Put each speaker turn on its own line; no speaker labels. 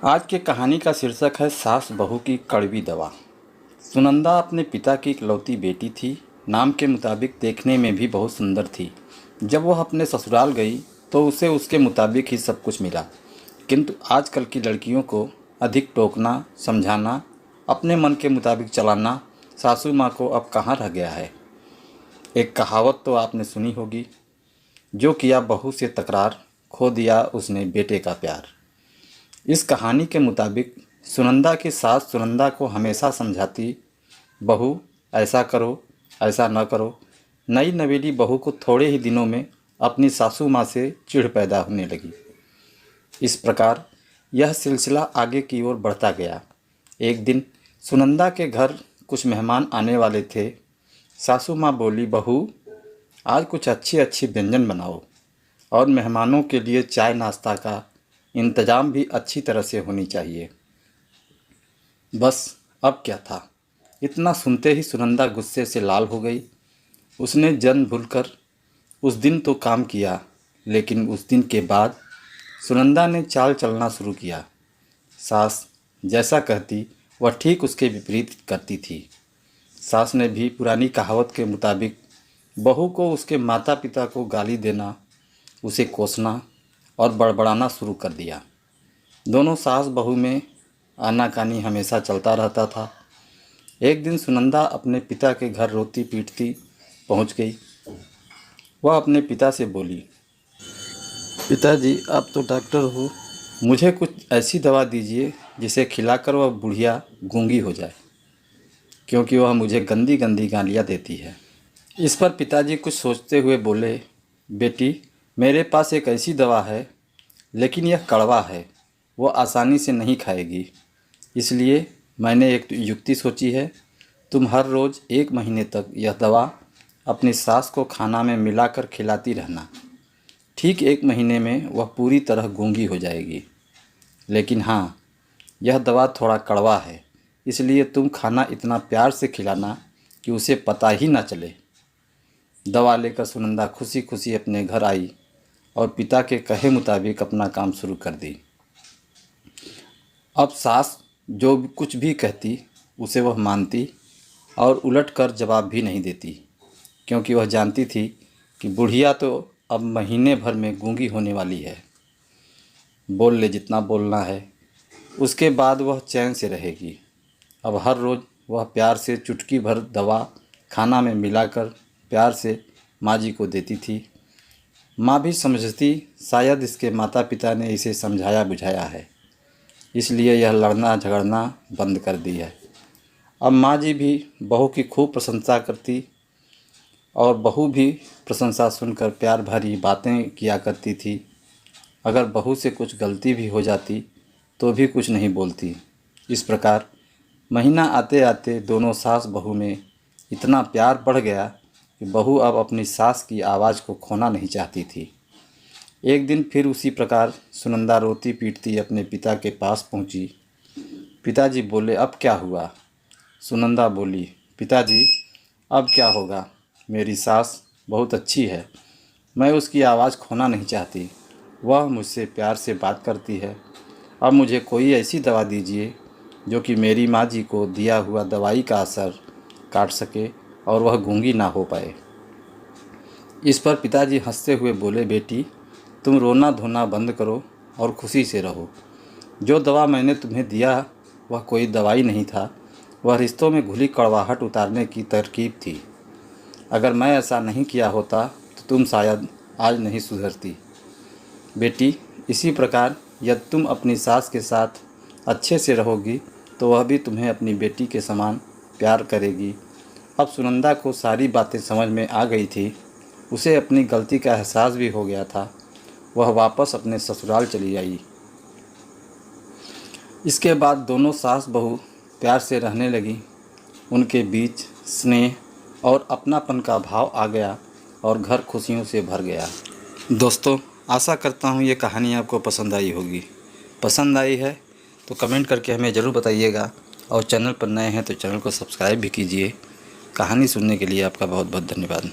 आज की कहानी का शीर्षक है सास बहू की कड़वी दवा। सुनंदा अपने पिता की इकलौती बेटी थी। नाम के मुताबिक देखने में भी बहुत सुंदर थी। जब वह अपने ससुराल गई तो उसे उसके मुताबिक ही सब कुछ मिला। किंतु आजकल की लड़कियों को अधिक टोकना, समझाना, अपने मन के मुताबिक चलाना सासू माँ को अब कहाँ रह गया है। एक कहावत तो आपने सुनी होगी, जो किया बहू से तकरार, खो दिया उसने बेटे का प्यार। इस कहानी के मुताबिक सुनंदा की सास सुनंदा को हमेशा समझाती, बहू ऐसा करो, ऐसा न करो। नई नवेली बहू को थोड़े ही दिनों में अपनी सासू माँ से चिढ़ पैदा होने लगी। इस प्रकार यह सिलसिला आगे की ओर बढ़ता गया। एक दिन सुनंदा के घर कुछ मेहमान आने वाले थे। सासू माँ बोली, बहू आज कुछ अच्छी अच्छी व्यंजन बनाओ और मेहमानों के लिए चाय नाश्ता का इंतजाम भी अच्छी तरह से होनी चाहिए। बस अब क्या था, इतना सुनते ही सुनंदा गुस्से से लाल हो गई। उसने जन भूलकर उस दिन तो काम किया, लेकिन उस दिन के बाद सुनंदा ने चाल चलना शुरू किया। सास जैसा कहती वह ठीक उसके विपरीत करती थी। सास ने भी पुरानी कहावत के मुताबिक बहू को उसके माता पिता को गाली देना, उसे कोसना और बड़बड़ाना शुरू कर दिया। दोनों सास बहू में आनाकानी हमेशा चलता रहता था। एक दिन सुनंदा अपने पिता के घर रोती पीटती पहुंच गई। वह अपने पिता से बोली, पिताजी आप तो डॉक्टर हो, मुझे कुछ ऐसी दवा दीजिए जिसे खिलाकर वह बुढ़िया गूंगी हो जाए, क्योंकि वह मुझे गंदी गंदी गालियाँ देती है। इस पर पिताजी कुछ सोचते हुए बोले, बेटी मेरे पास एक ऐसी दवा है, लेकिन यह कड़वा है, वो आसानी से नहीं खाएगी। इसलिए मैंने एक युक्ति सोची है। तुम हर रोज़ 1 महीने तक यह दवा अपनी सास को खाना में मिलाकर खिलाती रहना। ठीक 1 महीने में वह पूरी तरह गूंगी हो जाएगी। लेकिन हाँ, यह दवा थोड़ा कड़वा है, इसलिए तुम खाना इतना प्यार से खिलाना कि उसे पता ही ना चले। दवा लेकर सुनंदा खुशी खुशी अपने घर आई और पिता के कहे मुताबिक अपना काम शुरू कर दी। अब सास जो कुछ भी कहती उसे वह मानती और उलटकर जवाब भी नहीं देती, क्योंकि वह जानती थी कि बुढ़िया तो अब महीने भर में गूंगी होने वाली है। बोल ले जितना बोलना है, उसके बाद वह चैन से रहेगी। अब हर रोज़ वह प्यार से चुटकी भर दवा खाना में मिलाकर प्यार से माँ जी को देती थी। माँ भी समझती शायद इसके माता पिता ने इसे समझाया बुझाया है, इसलिए यह लड़ना झगड़ना बंद कर दी है। अब माँ जी भी बहू की खूब प्रशंसा करती और बहू भी प्रशंसा सुनकर प्यार भरी बातें किया करती थी। अगर बहू से कुछ गलती भी हो जाती तो भी कुछ नहीं बोलती। इस प्रकार महीना आते आते दोनों सास बहू में इतना प्यार बढ़ गया कि बहू अब अपनी सास की आवाज़ को खोना नहीं चाहती थी। एक दिन फिर उसी प्रकार सुनंदा रोती पीटती अपने पिता के पास पहुंची। पिताजी बोले, अब क्या हुआ? सुनंदा बोली, पिताजी अब क्या होगा, मेरी सास बहुत अच्छी है, मैं उसकी आवाज़ खोना नहीं चाहती, वह मुझसे प्यार से बात करती है। अब मुझे कोई ऐसी दवा दीजिए जो कि मेरी माँ जी को दिया हुआ दवाई का असर काट सके और वह गूंगी ना हो पाए। इस पर पिताजी हंसते हुए बोले, बेटी तुम रोना धोना बंद करो और खुशी से रहो। जो दवा मैंने तुम्हें दिया वह कोई दवाई नहीं था, वह रिश्तों में घुली कड़वाहट उतारने की तरकीब थी। अगर मैं ऐसा नहीं किया होता तो तुम शायद आज नहीं सुधरती। बेटी इसी प्रकार यदि तुम अपनी सास के साथ अच्छे से रहोगी तो वह भी तुम्हें अपनी बेटी के समान प्यार करेगी। अब सुनंदा को सारी बातें समझ में आ गई थी। उसे अपनी गलती का एहसास भी हो गया था। वह वापस अपने ससुराल चली आई। इसके बाद दोनों सास बहू प्यार से रहने लगी। उनके बीच स्नेह और अपनापन का भाव आ गया और घर खुशियों से भर गया। दोस्तों, आशा करता हूँ ये कहानी आपको पसंद आई होगी। पसंद आई है तो कमेंट करके हमें ज़रूर बताइएगा और चैनल पर नए हैं तो चैनल को सब्सक्राइब भी कीजिए। कहानी सुनने के लिए आपका बहुत बहुत धन्यवाद।